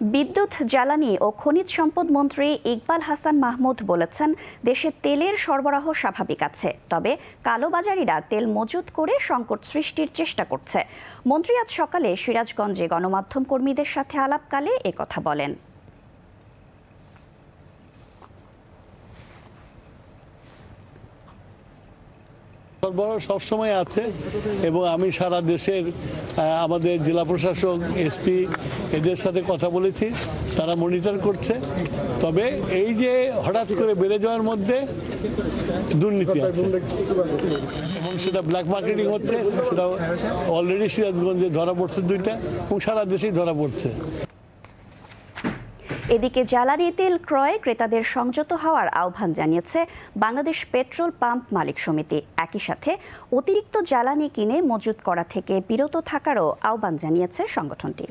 বিদ্যুৎ, জ্বালানি ও খনিজ সম্পদ মন্ত্রী ইকবাল হাসান মাহমুদ বলেছেন, দেশে তেলের সরবরাহ স্বাভাবিক আছে, তবে কালোবাজারিরা তেল মজুত করে সংকট সৃষ্টির চেষ্টা করছে। মন্ত্রী আজ সকালে সিরাজগঞ্জে গণমাধ্যম কর্মীদের সাথে আলাপকালে একথা বলেন। সরবরাহ সবসময় আছে এবং আমি সারা দেশের আমাদের জেলা প্রশাসক, এসপি এদের সাথে কথা বলেছি, তারা মনিটর করছে। তবে এই যে হঠাৎ করে বেড়ে যাওয়ার মধ্যে দুর্নীতি আছে এবং সেটা ব্ল্যাক মার্কেটিং হচ্ছে, সেটা অলরেডি সিরাজগঞ্জে ধরা পড়ছে দুইটা এবং সারা দেশেই ধরা পড়ছে। এদিকে জ্বালানি তেল ক্রয়ে ক্রেতাদের সংযত হওয়ার আহ্বান জানিয়েছে বাংলাদেশ পেট্রোল পাম্প মালিক সমিতি। একই সাথে অতিরিক্ত জ্বালানি কিনে মজুত করা থেকে বিরত থাকারও আহ্বান জানিয়েছে সংগঠনটি।